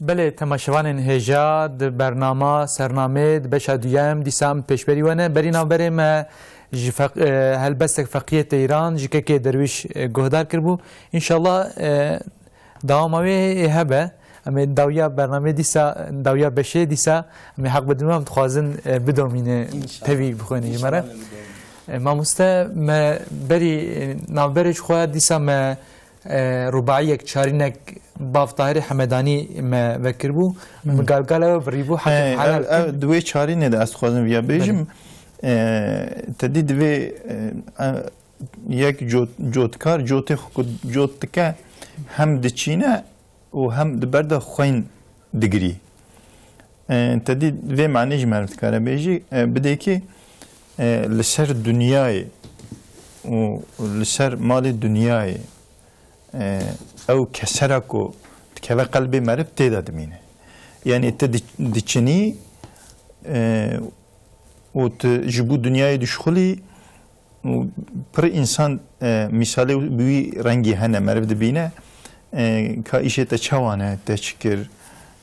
بله تماشاوان هجا برنامه سرنامه بشه دویم دیسام پیشبری ونه بری نام ما هلبستك فقية إيران جكك درويش جهدار كربو إن شاء الله داومي هبة أما داويا برنامج ديسا داويا بشي ديسا أما حق بدنام تخازن بدومين تبي بخوني مرة ما ما بري نابرج خوا ديسا ما رباعيك شارينك باف طاهر حمداني ما بكربو مقالقاله بريبو حق دوي شارين ده أستخدم ويا بيجم تدید و یک جوتکار جوت که هم دچینه و هم دبرد خوین دگری تدید و معنیش مرد کاره بیجی بده که لسر دنیای و لسر مال دنیای او کسره کو که قلبی مرد تیدا دمینه یعنی تدچینی و جبو دنیای دشخلی پر انسان مثالی بی رنگی هنه مرد بینه که ایشه تچوانه تشکر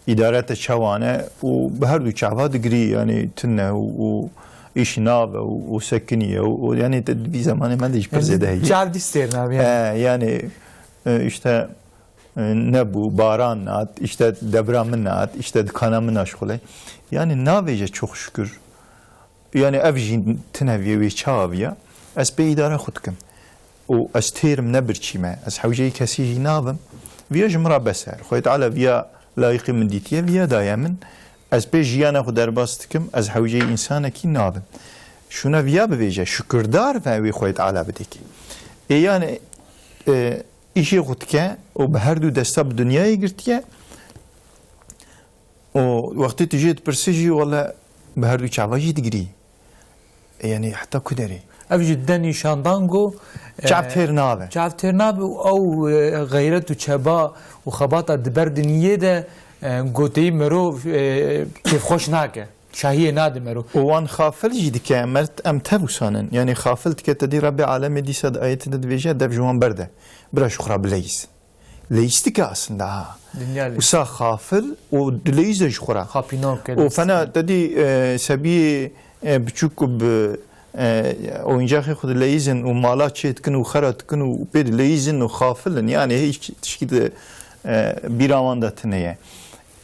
اداره تچوانه و به هر دو چعبا دگری یعنی تنه و ایش ناب و سکنیه و یعنی بی زمان من دیش پر زده هی جعل دیستیر ناب یعنی işte نبو باران نات işte deprem nat işte kanamın aşkole yani navece çok şükür yani evjin teneviye ve çaviya az be idare xudkim o az terim nebirçime az havjeyi kesici navım viya jmra beser xoyt ala viya layıqı min ditiye viya dayamin az be jiyana xu derbastkim az havjeyi insana ki navım şuna viya beveje şükürdar ve vi xoyt ala bedeki yani işi xudke o be her du desta dünyaya girtiye o vakti tijit persici valla به هر دو چاواجی دگری یعنی حتی کدری أو جدا نشاندانگو چاف ترنابه چاف ترنابه أو غیرت و چبا و خباطة دبر دنیه ده گوتی مرو کیف خوش ناکه شاهیه ناده مرو وان خافل جدی که مرت ام تبوسانن یعنی خافل که تدی رب عالم دی صد آیت دبیجه دب جوان برده براش خراب لیس لیستی که aslında ha وسا خافل ودليز جخرا خابينو كده وفنا تدي سبي بتشوكب oyuncak خد ليزن ومالات شيتكن وخراتكن وبيد ليزن وخافلن yani hiç تشكيد بيراوان da tneye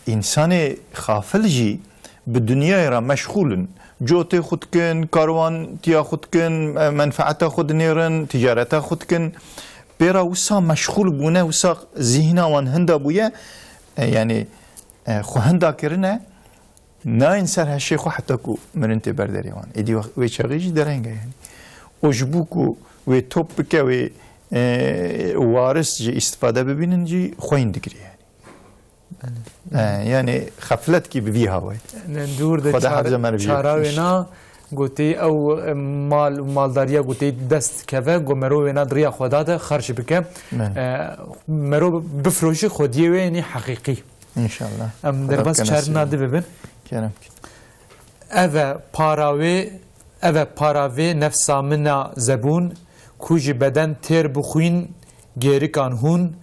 insanı خافلجي بالدنيا را مشغول جوتي خدكن كاروان تيا خدكن منفعته خد نيرن تجارته خدكن برا وسا مشغول بونه وسا ذهنا وان هندا بويا يعني خو هندا كرنا نا انسان هالشيء خو حتى كو من انت بردري وان ادي ويشغيج درنجا يعني وجبوكو وتوبك و وارث جي استفاده ببينن جي خوين دغري يعني خفلت كي بيها وي ندور ده چاراوينا گوتی او مالداریا گوتی دست کفه گو مرو وینا دریا خدا ده خرج بکه مرو بفروشی خودیه و یعنی حقیقی انشالله ام در بس چهر ناده ببین اوه پاراوی نفسا منا زبون کوج بدن تیر بخوین گیری کانهون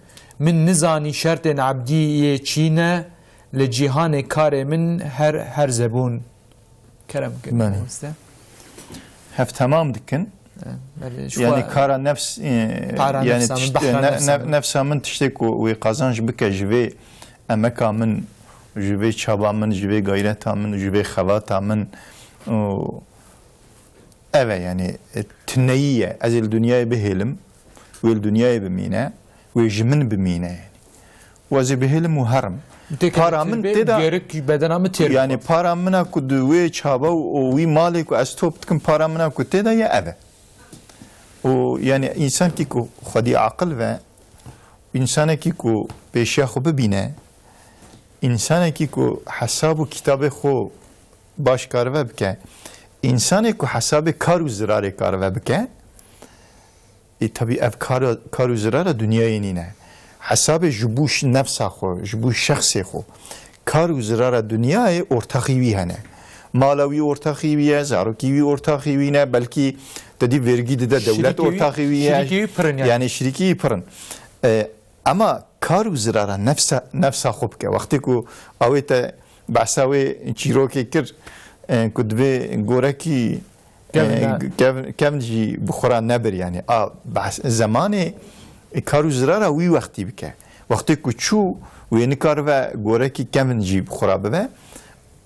من نزانی شرط عبدی چینه لجیهان کار من هر زبون كلام كده هف تمام دكن يعني كارا نفس يعني نفسها من تشتك وقازنج بك جبي امكا من جبي شابا من جبي غيرتها من جبي خواتها من ايوه يعني تنيه از الدنيا بهلم والدنيا بمينا ويجمن بمينا يعني وازي بهلم وهرم paramın teda yani paramına kudu ve çaba o vi mali ku astoptkin paramına ku teda ya eve o yani insan ki ku khadi aql ve insan ki ku peşya xo bibine insan ki ku hasabu kitabı xo baş karve bke insan ku hasabe karu zarare karve bke tabi ev karu zarara dünyaya nine حساب جبوش نفس خو جبوش شخص خو کار وزرار دنیای ارتقیوی هنه مالوی ارتقیویه زاروکیوی ارتقیوی نه بلکی تدی vergi de devlet ortaklığı yani şiriki pırın ama کار و زراره نفس خوب که وقتی که آویت بحثاوی چیروکی کرد کدوه گوره کی کم جی بخورا نبر یعنی زمان کار و زراره وی وقتی بکه وقتی که چو وی نکار و گوره کی کم جی بخورا ببه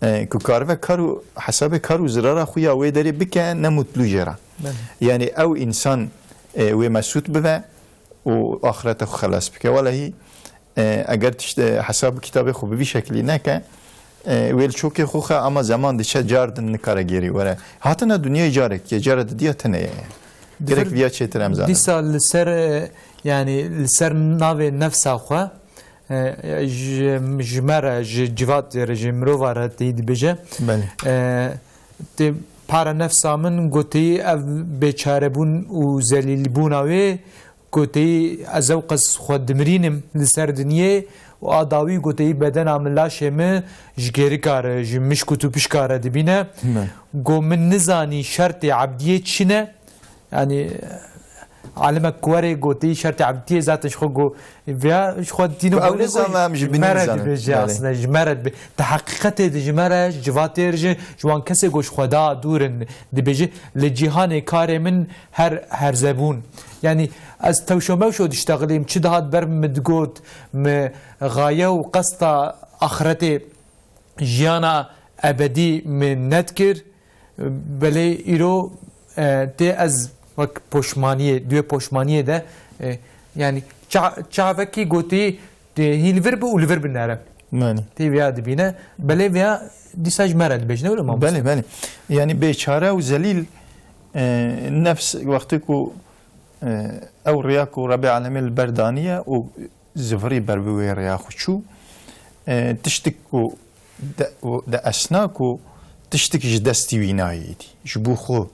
که کار و کارو حساب کار و زراره خویا وی داری بکه نموتلو جرا یعنی او انسان وی مسعود ببه و آخرت خلاص بکه ولی هی اگر تشت حساب کتاب خوب بی شکلی نکه ویل چوک خوخه اما زمان دیشه جاردن نکاره گیری وره هاتنا دنیا جاره که جارد دیا تنه درک بیا چه ترمزانه دیسا لسر يعني لسر ناوي نفسه خو جمره جوات رجمرو واره تيد بجه تی پارا نفسا من گوتی بیچاره بون و ذلیل بوناوی گوتی از اوقس خود دمرینم لسر دنیه و آداوی گوتی بدن عملا شمه جگری کاره جمش کتو پیش کاره دبینه گو من نزانی شرط عبدیه چینه يعني علمك كواري قوتي شرط عبدية ذاتش خو جو فيا شو دينو او نظام جمرد بجاسنا جمرد تحقيقات جمرة جواتير جوان كسي گوش خدا دورن دي بيجي لجيهان كاري من هر زبون يعني از توشومه شو تشتغليم چه دهات بر مدگوت غاية و قصة آخرتي جيانا ابدي من نذكر بلي ايرو تي از وقت پشمانیه دوی پشمانیه ده یعنی چه کی گویی هیلور به اولور بنره مانی تی ویا دبینه بله ویا دیساج مرد بجنه ولی ما بله یعنی بیچاره و ذلیل نفس وقتی کو او ریاکو ربع عالم البردانیه و زفری بربوی ریاخو چو تشتکو ده اسناکو تشتکش دستی وینایی دی جبو خو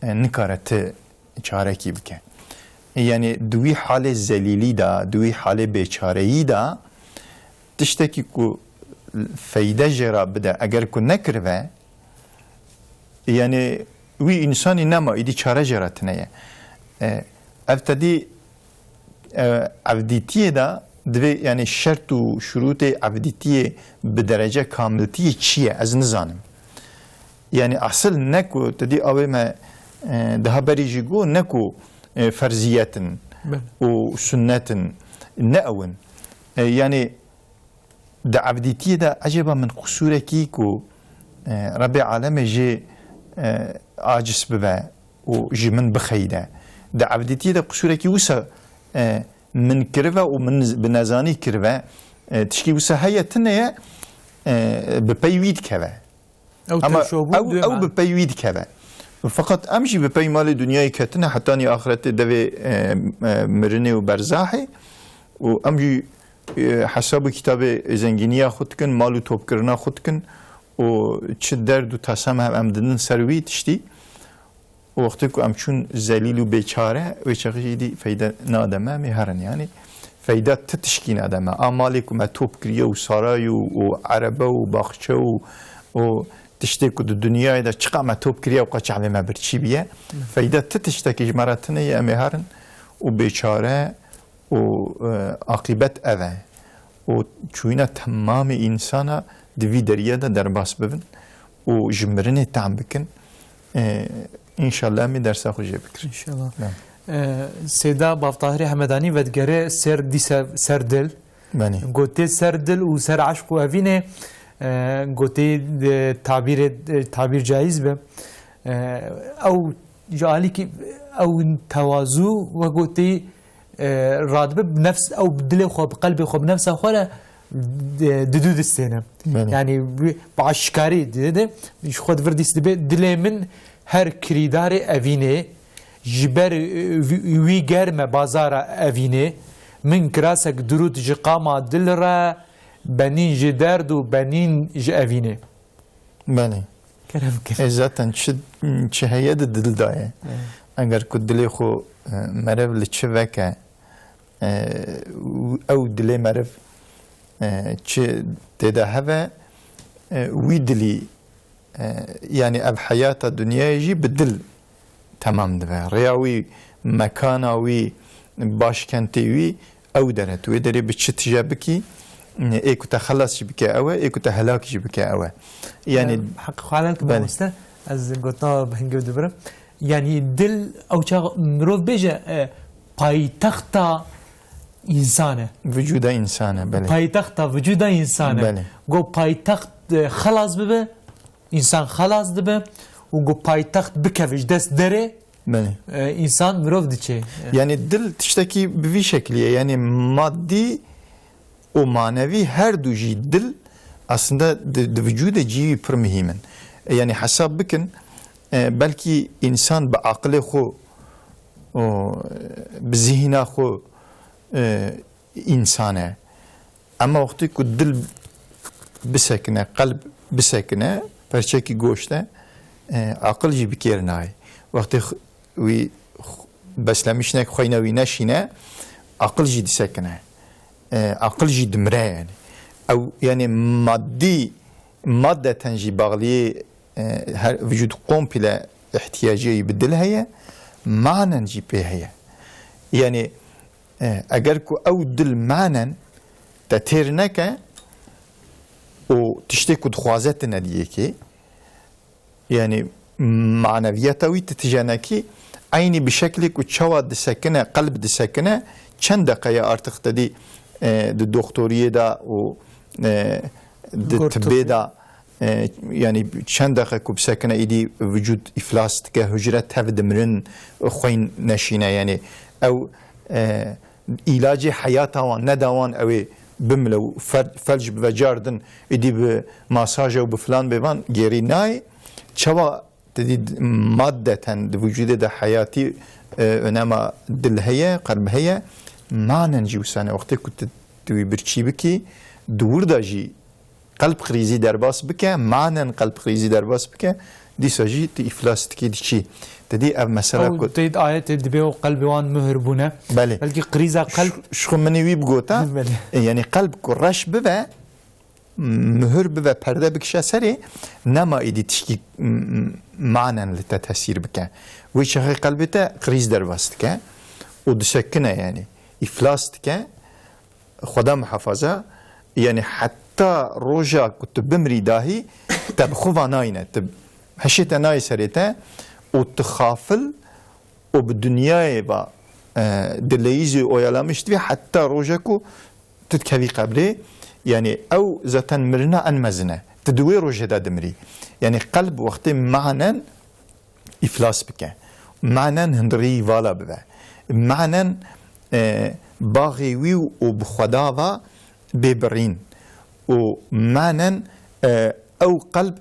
نکارت چارکی بکن یعنی دوی حال زلیلی دا دوی حال بیچارهی دا تشتکی کو فایده جرا بده اگر کو نکروه یعنی وی انسانی نما ایدی چاره جرات نیه افتادی عبدیتیه دا دوی یعنی شرط و شروط عبدیتیه به درجه کاملتیه چیه از نزانم یعنی اصل نکو تدی آوه ما ده بريجي جو نكو فرزيات وسنات نأون يعني ده عبديتي ده عجبا من قصورة كيكو ربي عالم جي عاجز ببا وجي من بخيدة ده عبديتي ده قصورة كي وسا من كرفة ومن بنزاني كرفة تشكي وسا هيا تنيا ببيويد كذا أو ببيويد كذا فقط امشي بپی مال دنیای کتنه حتی نی آخرت دوی مرنه و برزاحی و امشي حساب کتاب زنگینی خود کن مالو توپ کرنا خود کن و چه درد و تاسم هم امدن سروی تشتی و وقتی که امچون زلیل و بیچاره و چه دی فایده نادمه میهرن یعنی فایده تتشکی نادمه آمالی که ما توپ کریه و سارای و عربه و باخچه و تشتكي الدنيا إذا تشقى توب كريا وقاچع ما برشي بيه فإذا تتشتكي جمرتنا يا مهارن وبيشارة وعاقبة أذى وشوينا تمام إنسانا دوي دريا دا درباس ببن وجمرني تعم بكن إن شاء الله مي درس أخو جيبكر إن شاء الله سيدا بافتاهري حمداني ودقره سر دي سردل قوتي سردل وسر عشق وأفينه گوتی تعبیر جایز به او جالی که او توازو و گوتی رادبه بنفس او بدل خو بقلب خو بنفس خوره ددود السنه يعني بعشكاري ده مش خود فرديس دل من هر كريدار افينه جبر وي گرم بازار افينه من كراسك درود جقامه دل را بنين جدرد و بنين جأفينه بله كلام كده ذاتاً چه هيا دل دايه اگر كو دلي خو مرف لچه وكا او دلي مرف چه تدا هوا وي دلي يعني اب حياة الدنيا يجي بدل تمام دبا رياوي مكانا وي باش كنتي وي او درت ودري بتشت جابكي ايكو تخلص بك اوه ايكو تهلاك بك اوه يعني حق عليك بمسته از قلنا بهنجو دبره يعني دل او شغ مروف بيجا بايتخت انسانه وجود انسانه بله بايتخت وجود انسانه بله جو بايتخت خلاص ببه انسان خلاص دبه وجو بايتخت بكفش دست دره بله انسان مروف ديشي يعني دل تشتكي بفي شكليه يعني مادي ومعنوي هر دو جي دل aslında vücuda civi pır mühimen. Yani hesap bakın belki insan bir aklı xo bir zihna xo insana ama vakti ku dil bisekine kalp bisekine perçeki goşta akıl gibi kernay vakti vi beslemişnek khoynavi neşine akıl jidi sekine akıl jidi mre yani او يعني مادة تنجي باغلية وجود قومبلا احتياجية يبدلها هي معنى نجي بها هي يعني اگركو او دل معنى تتيرنك وتشتكو دخوازتنا ديكي يعني معنوياتوي تتجانكي عيني بشكلك وتشوى دسكنة قلب دسكنة چند دقيقة ارتق تدي الدكتورية دا و الطبية دا يعني چند دقيقة بسكنة إيدي وجود إفلاس تكه هجرة هفد مرن خوين نشينة يعني أو علاج حياتها وان ندوان أو بملو فلج بفجاردن إيدي بماساج أو بفلان ببان جيري ناي شوا تديد مادة وجود دا حياتي انما دل هي قلب هي ما ننجي وسانه وقتی كنت توی برچی بکی دور داجی قلب خریزی در باس بکه معنن قلب خریزی در باس بکه دی ساجی تی افلاس تکی دیچی تدی اف مثلا او تید آیت دبیو قلب وان مهربونه بله بلکه قریزا قلب شخو منی وی بگوتا يعني قلب كرش ببه مهر ببه پرده بکشه سری نما ایدی تشکی معنن لتتاثیر بکه وی شخی قلبتا قریز در باس تکه و دسکنه يعني إفلاس تكا خدا محافظة يعني حتى روجا كنت بمري داهي تب خوفا ناينة تب هشيتا ناي سريتا وتخافل وبالدنيا با دليزي ويلامشت في حتى روجاكو تتكوي قبلي يعني أو زتن مرنا أنمزنا تدوي روجا دا دمري يعني قلب وقت معنا إفلاس بكا معنا هندري والا ببا معنا باغي وي وبخداوا ببرين ومعنا او قلب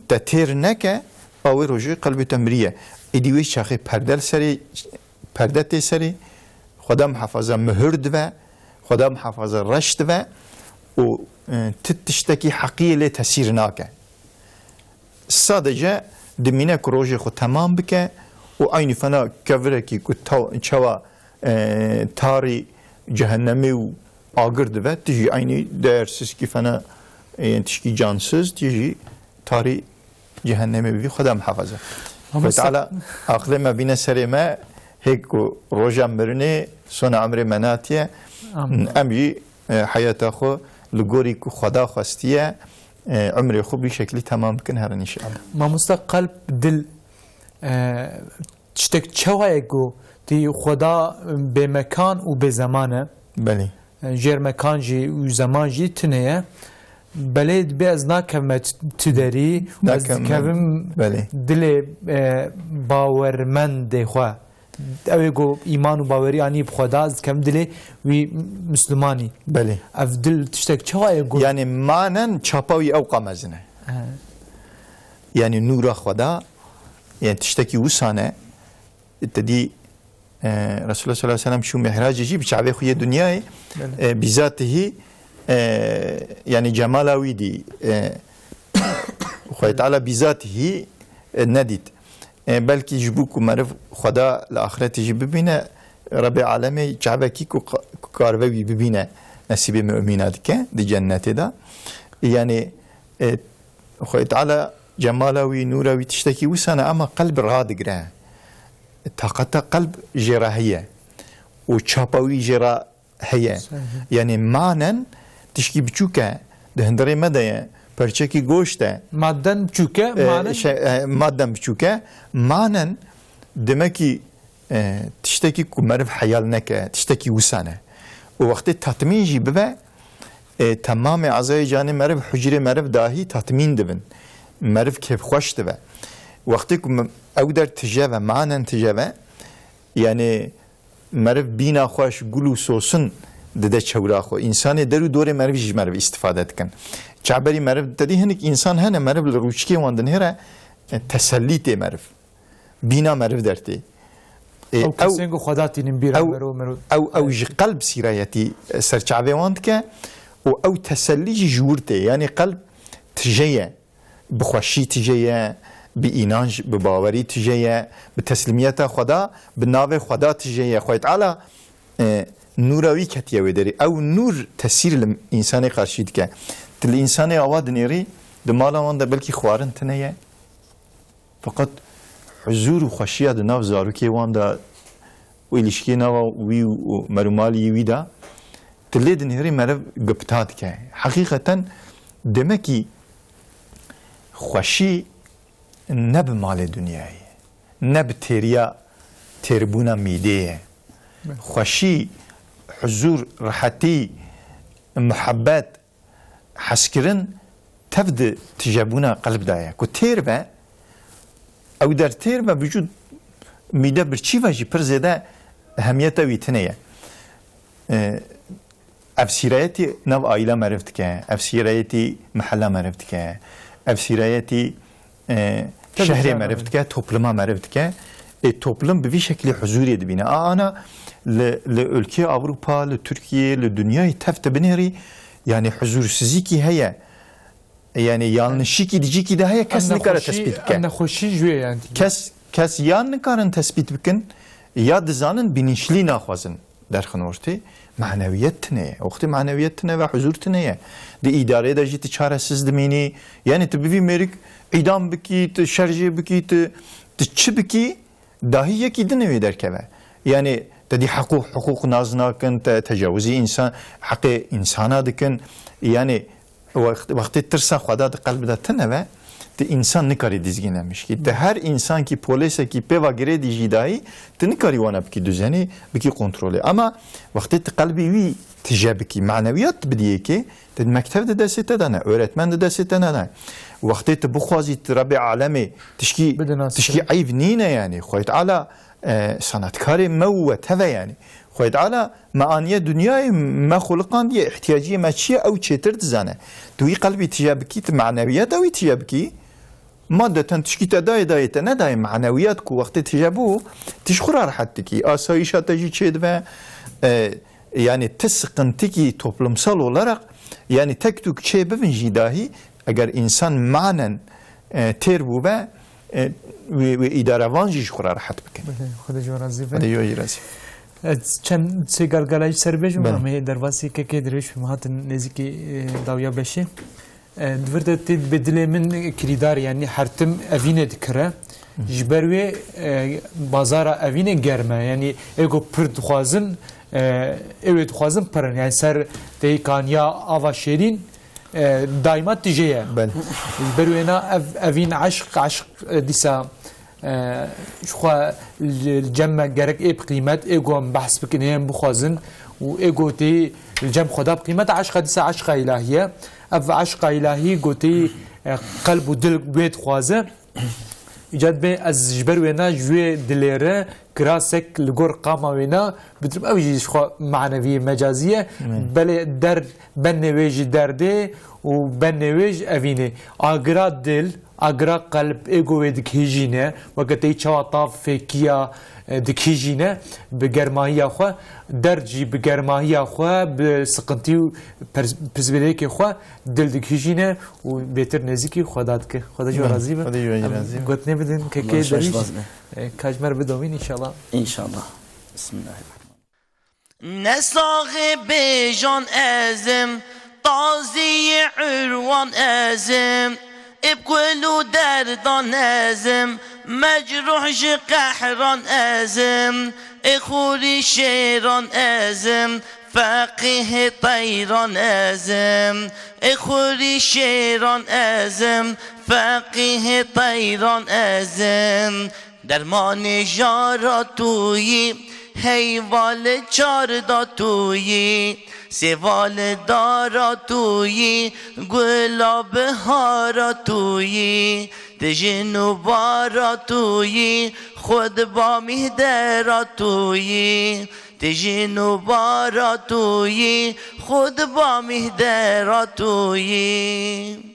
تتيرنك او رجوع قلب تمريه ادي وي شاخي پردل سري پردت سري خدا محافظه مهرد و خدا محافظه رشد و تتشتكي حقيقه تسيرناك صادجه دمينك روجي خو تمام بك وعين فنا كفركي كتوا تاري جهنمي وآقرد و تجي عيني درسس كيفنا تشكي جانسز تجي تاري جهنمي بي خدا محافظة فتعالى عقل ما بين سريما هيك روجا مرني صنع عمري مناتيا أمجي حياة أخو لقوري خدا خواستيا عمري أخو بشكل تمام كن هرن إن شاء الله ما مستقل دل تشتك شوايقو تی خدا به مکان و به زمانه بله جر مکان جی و زمان جی تنیه بلید به از ناکمت تدری و از کم دل باورمند خواه اوی گو ایمان و باوری آنی بخدا از کم دل وی مسلمانی بله اف دل تشتک چوای گو یعنی مانن چاپاوی او قامزنه یعنی نور خدا یعنی تشتکی وسانه تدی رسول الله صلى الله عليه وسلم شو محراج يجيب شعبه خويا دنياي بذاته يعني جماله ويدي خويا تعالى بذاته نديت بلكي يجبوك معرف خدا الآخرة يجيب ببينا رب العالمين شعبه كيكو كاربي ببينا نسيب مؤمنات كان دي جنات دا يعني خويا تعالى جماله ونوره وتشتكي وسنة أما قلب رادق راه طاقة قلب جراحية وشابوي جرا هي يعني معنى تشكي بچوكا دهندري مدى برچكي گوشته مادن بچوكا مادن بچوكا معنى دمكي تشتكي كمرف حيال نكا تشتكي وسانه ووقت تطمين جي ببا تمام اعضای جان مرف حجره مرف داهی تطمین دبن مرف کیف خوش دبا وقتی که او در تجربه معنی تجربه یعنی مرف بینا خوش گلو سوسن دده چورا خو انسان درو دور مرف جی مرف استفاده کن چعبری مرف دادی هنک انسان هنه مرف لروچکی واندن هره تسلیت مرف بینا مرف درتی او کسینگو خداتی نمبیرا مرو او جی قلب سیرایتی سرچعبه واند که او تسلیج جورته يعني قلب تجيه بخوشي تجيه بإيناج بباوري تجيه بتسليمية خدا بالناوي خدا تجيه خويت على نوراوي كتيه ودري او نور تسير الانسان قرشيد كه الانسان اواد نيري دمالا وانده بلكي خوارن تنيه فقط حضور وخوشيه دناف زاروكي وانده ويلشكي ناوا وي مرمالي ويدا تلید نهری مرف گپتاد که حقیقتا دمکی خوشی نب مال دنیای نب تیریا تربونا میده خوشی حضور راحتی محبت حسکرن تبد تجابونا قلب دایا کو تیر با او در تیر با وجود میده برچی واجی پر زیده اهمیت ویتنه افسيريتي نو عائله معرفت كه افسيريتي محله معرفت كه افسيريتي شهر معرفت كه توبلما معرفت كه التوبلم بفي شكل حضوري دبينا انا للكي اوروبا لتركيا للدنيا تفت بنهري يعني حضور سيزيكي هي يعني يالنشيكي ديجيكي ده هي كاس نكار تثبيت كه انا خوشي جوي يعني كاس يان نكارن تثبيت بكن يا دزانن بنشلي ناخوازن در خنورتي معنويتنا وقت معنويتنا وحضورتنا دي إدارة درجة تشارة سزدميني يعني تبي ميرك إدام بكي شرجة بكي تش بكي داهية كي دنوي در كذا يعني تدي حقوق نازنا كن تجاوزي إنسان حق إنسانا دكن يعني وقت ترسا خدا قلب ده تنوى انسان نکاری دیزگینه میشه که هر انسان کی پلیس کی پیوا گره دیجیدایی تنکاری وانا بکی دوزنی بکی کنترله اما وقتی قلبی وی تجاب کی معنویات بدیه که تد مکتب ده دسته دانه öğretmen ده دسته دانه وقتی تبخوازی رب عالمی تشکی عیب نینه یعنی خویت علا sanatkarı موته yani خويت على معانية دنياي ما خلقان دي احتياجية ماشية أو تشتر تزانه دوي قلبي تجابكي معنويات أو تجابكي مادة تشكي تداي داي نداي معنويات كو وقت تجابو تشخر راحتكي آسايشات تجي تشد يعني تسقنتكي toplumsal olarak yani tek tük şey bevin jidahi eğer insan manen terbu ve idare vanji şkura rahat bikin. خدا جو راضی خدا جو راضی. چند سه گلگلای سر بجم همه درواسی که درویش مهات نزدیکی داویا بشه دورت تید بدل من کریدار یعنی هرتم اوینه دکره جبروی بازار اوینه گرمه یعنی اگو پرد خوازن evet خوازن پرن yani سر دیکانیا آوا شیرین دایما تجیه بروینا اوین عشق دیسا شخوا الجمع جرك ايه بقيمات ايجو بحث بكنيان بخوازن وايجو تي الجمع خدا بقيمات عشقة ديسا عشقة إلهية اف عشقة إلهي قوتي قلب ودل بيت خوازه ایجاد به از جبر وینا جوی دلیره کراسک لگور قاما وینا بترم اوجیش خو معنوی مجازیه بله در بنویج درده و بنویج اوینه آگرا دل آگرا قلب ایگو دکیجینه وقتی چوا طاف فکیا دکیجینه بگرمایی خو درجی بگرمایی خو بسقنتی و پزبیده که خو دل دکیجینه و بهتر نزدیکی خدات که خدا جو راضی به خدا جو راضی گوت نمیدن که کی دریش کاجمر بدوین انشالله انشالله بسم الله الرحمن نصاغب جان ازم طازی عروان ازم ابكلوا دردان ازم مجروح قهران ازم اخوري شيران ازم فقیه طیران ازم اخوری شیران ازم فقیه طیران ازم درمان جارا تویی حیوال چاردا تویی سوال دارا تویی گلاب هارا تویی تجنو بارا تویی خود با مهدرا تویی تجنو بارا تویی خود با مهدرا تویی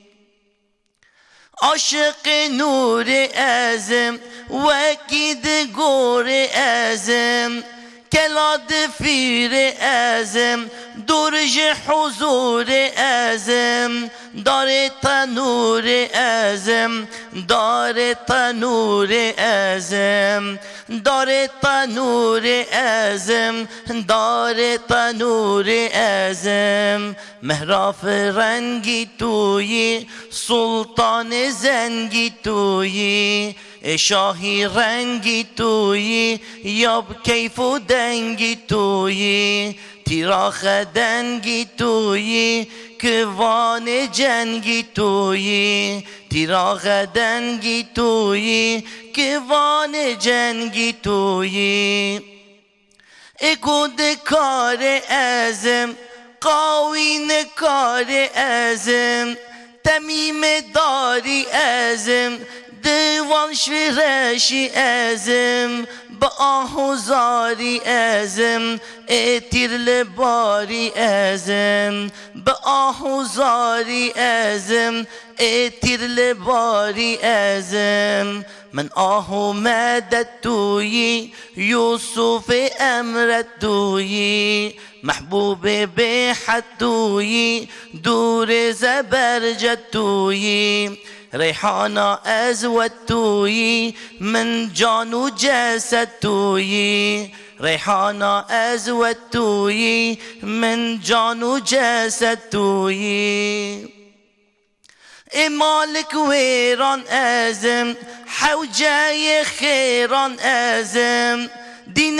عاشق نور ازم وکید گور ازم کلاد فیر ازم درج حضور ازم دار تنور ازم دار تنور ازم دار تنور ازم دار تنور ازم مهراف رنگی تویی سلطان زنگی تویی شاهی رنگی تویی یاب کیف و دنگی تویی تیراخ دنگی تویی کوان جنگی تویی تیراخ دنگی تویی کوان جنگی تویی اکود کار ازم قاوین کار ازم تمیم داری ازم دیوان شورشی ازم با آهوزاری ازم اتیر لباری ازم با آهوزاری ازم اتیر لباری ازم من آهو مدد تویی یوسف امرت تویی محبوب بحد تویی دور زبرجد تویی ریحانه ازود تویی من جان و جسد تویی ریحانه ازود تویی من جان و جسد تویی مالك ويران ازم حوجاي خيران ازم دين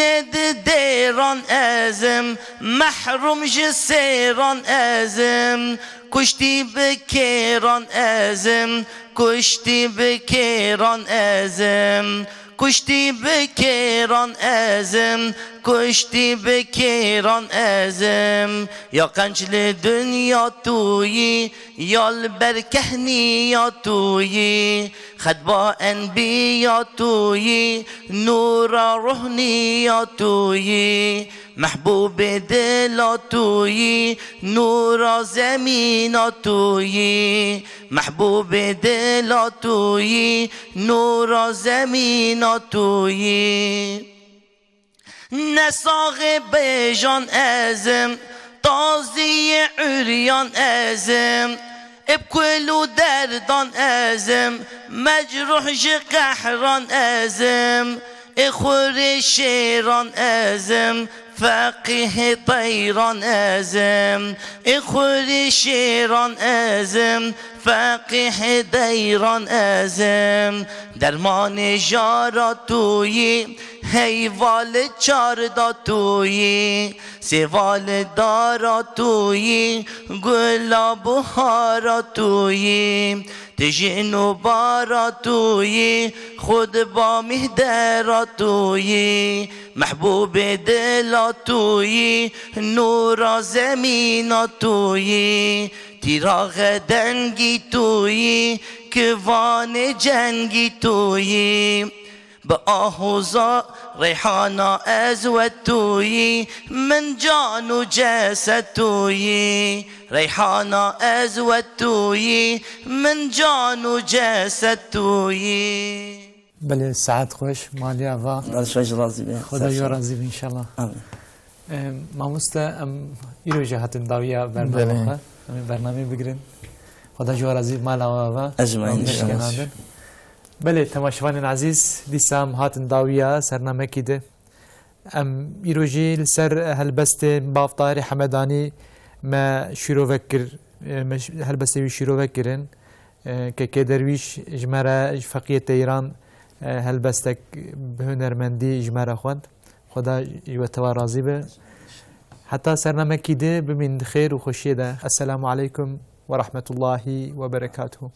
ديران ازم محروم جسيران ازم كشتي بكيران ازم كشتي بكيران ازم کشتی بکیران ازم کشتی بکیران ازم یا قنچل دنیا تویی یا البرکهنی یا تویی خد با انبیا تویی نورا روحنی یا تویی محبوب دل تویی نورا زمین تویی محبوب دل تویی نورا زمین تویی نساغ بیجان ازم تازی عریان ازم ابکلو دردان ازم مجروح قهران ازم اخور شیران ازم فقیه طیران ازم اخور شیران ازم فقیه دیران ازم درمان جارا تویی حیوال چاردا تویی سوال دارا تویی گلاب و هارا تویی تجنو بارا تویی خود با مهدرا تویی محبوب دل تویی نورا زمین تویی تیراغ دنگی تویی کوان جنگی تویی با آهوزا ریحانه ازود تویی من جان و جسد تویی ریحانه ازود تویی من جان و جسد تویی بله سعد خوش مالی آوا راضی به خدا یا راضی به انشالله ماموستا ایرو جهت داویا برنامه برنامه بگیرین خدا جو راضی مال آوا اجمعین بله تماشاوان عزیز دیسام هاتن داویا سرنامه کیده ایروجی سر هلبست بافتاری حمدانی ما شروع وکر هلبستی شروع وکرن که درویش جمره فقیه ایران هلبستک به هنرمندی جمره خواند خدا یوتوا راضی به حتى سرنامه كده بمن خير وخشيده. السلام عليكم ورحمة الله وبركاته.